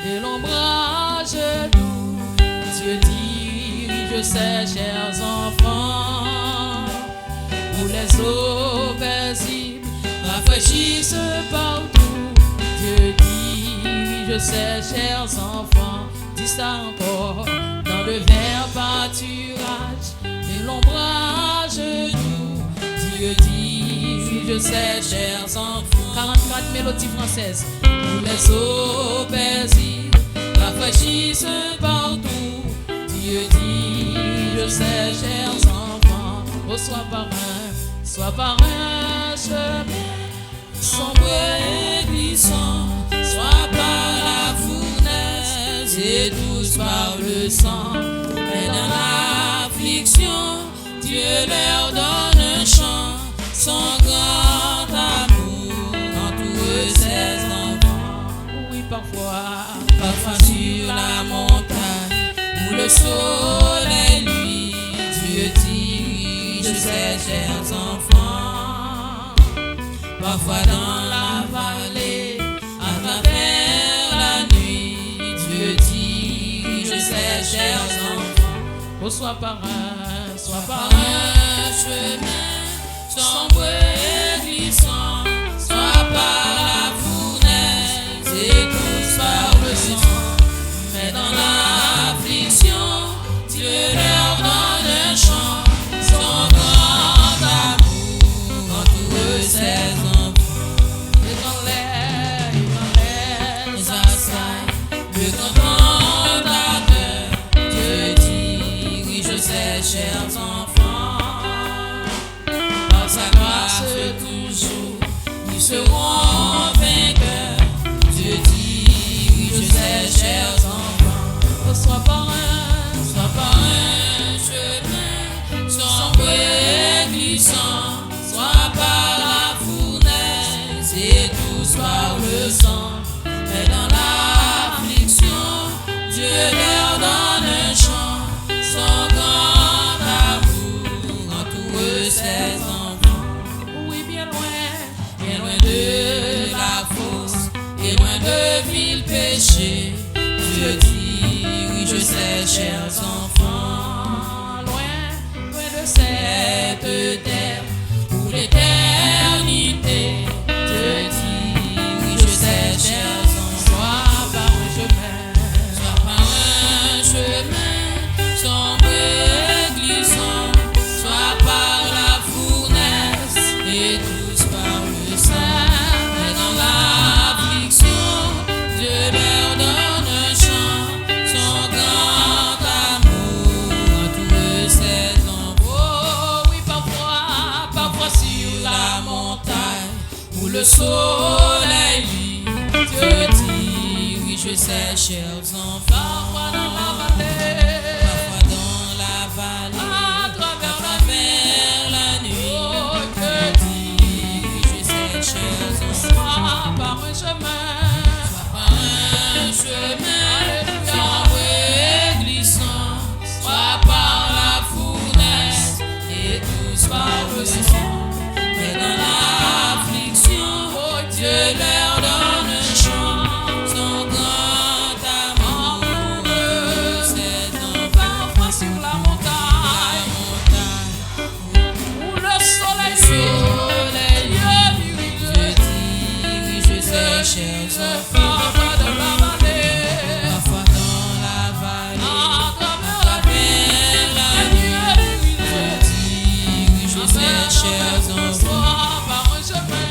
et l'ombrage doux. Dieu dirige ses chers enfants, où les eaux paisibles rafraîchissent partout. Dieu dirige ses chers enfants, dis ça encore, dans le vert pâturage et l'ombrage doux. Dieu dirige ses chers enfants. 44 mélodies françaises, où les eaux paisibles rafraîchissent partout. Dieu dirige ses chers enfants. Oh, soit par un chemin sombre et glissant, soit par la fournaise et douce par le sang. Mais dans l'affliction, Dieu leur donne un chant, son grand amour entoure ses enfants. Oui, parfois sur la montagne où le soleil luit, Dieu dirige ses chers enfants. Parfois dans la vallée, à travers la nuit, Dieu dirige ses chers enfants. Oh, soit par un chemin sombre et glissant, soit par la fournaise et douce par le sang. Mais dans l'affliction, Dieu leur donne un chant, son grand amour entoure ses enfants. Et dans les assailles, le grand cantateur, Dieu dirige ses chers enfants. Par sa grâce toujours, ils seront vainqueurs. Dieu dirige ses chers enfants. Soit par un chemin sombre et glissant, soit par la fournaise et douce par le sang. Mais dans l'affliction, Dieu leur donne un chant, son grand amour entoure ses enfants. Oui, bien loin de la fosse et loin de vil péché, Dieu dirige ses chers enfants. Loin de cette terre où l'éternité, Dieu dirige ses chers enfants. Soit par un chemin sombre et glissant, soit par la fournaise et douce par le sang. Mais dans l'affliction, Dieu leur donne un chant, son grand amour entoure ses enfants. Oh oui, parfois sur la montagne où le soleil luit, Dieu dirige ses chers enfants. Parfois dans la vallée, à travers la nuit, Dieu dirige ses chers enfants. Soit par un chemin sombre et glissant, soit par la fournaise et douce par le sang. Mais dans l'affliction, Dieu leur donne un chant, son grand amour entoure ses enfants. Parfois sur la montagne où le soleil Dieu dirige ses chers enfants. Parfois dans la vallée, à travers la nuit, Dieu dirige ses chers enfants. Soit par un chemin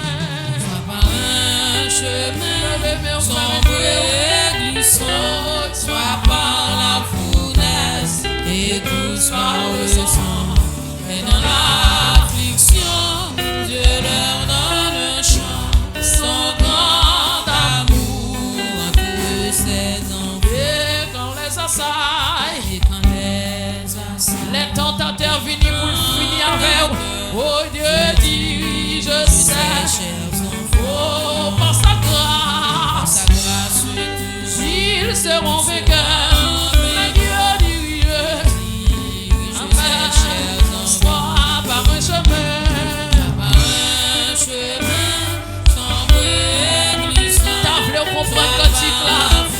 sombre et glissant, soit par la fournaise et douce par le sang. Mais dans l'affliction, Dieu leur donne un chant, son grand amour entoure ses enfants. Et quand les assailles, les tentateurs viennent pour finir avec eux, oh, Dieu dirige ses chers enfants. Oh, par sa grâce, ils seront vainqueurs. Mais Dieu dirige ses chers enfants. Soit par un chemin sombre et glissant, t'as voulu comprendre quand tu clames.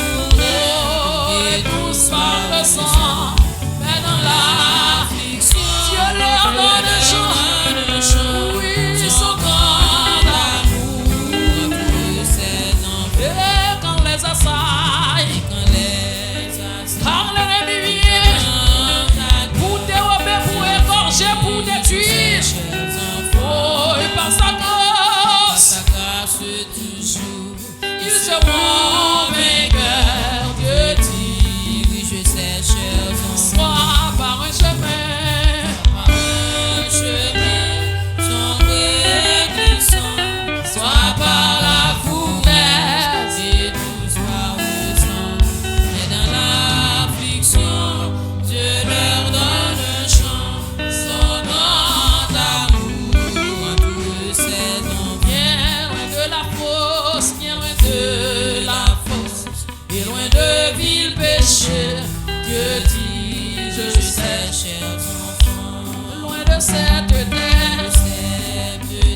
et loin de vil péché, que dis-je sais, chers enfants, loin de cette terre,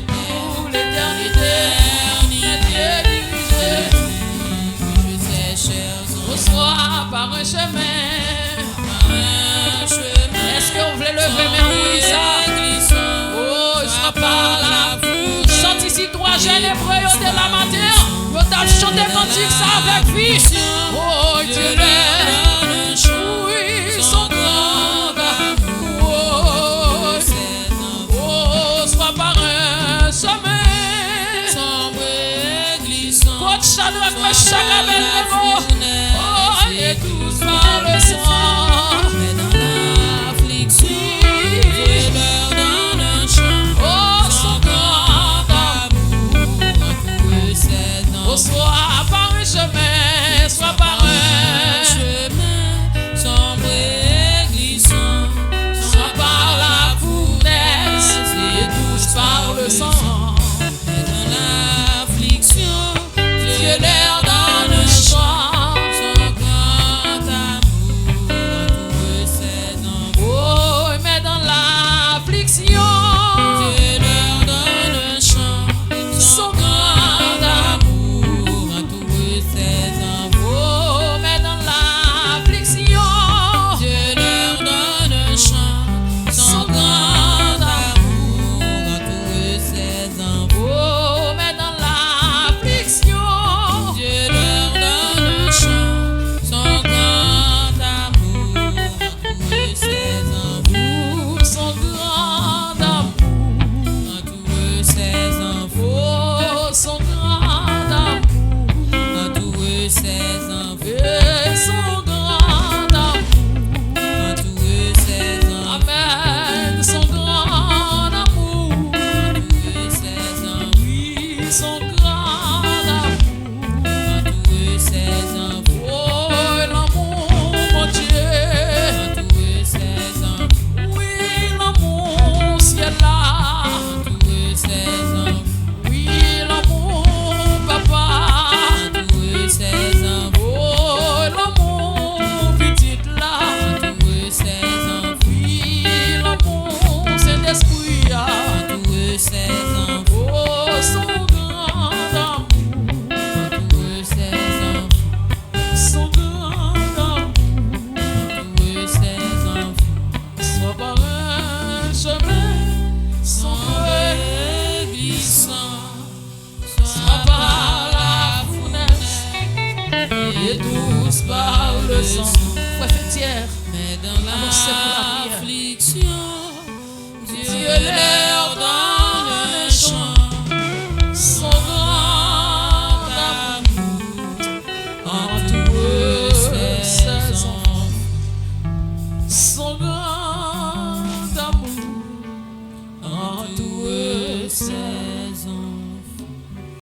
pour l'éternité, je sais, chers enfants, soit par un chemin. Est-ce qu'on voulait lever mes mains ça? Oh, je serai par la foule. Chante ici trois jeunes hébreux de la matin. Vous t'as chanté cantique ça avec vie. Oh, Dieu m'aime. Oui, son grand amour. Oh, soit par un chemin. Côte Shadrach, Meshach, Abednego. Oh, et tous par le sang. Soit par un chemin, soit par un chemin sombre et glissant, soit par la fournaise et tous par le sang. Mais dans l'affliction, Dieu leur donne un chant, son grand amour entoure ses enfants. Oh, mais dans l'affliction, Dieu leur donne un chant, son grand et tous par le sang. Foi fêtière, mais dans l'affliction, Dieu l'aime.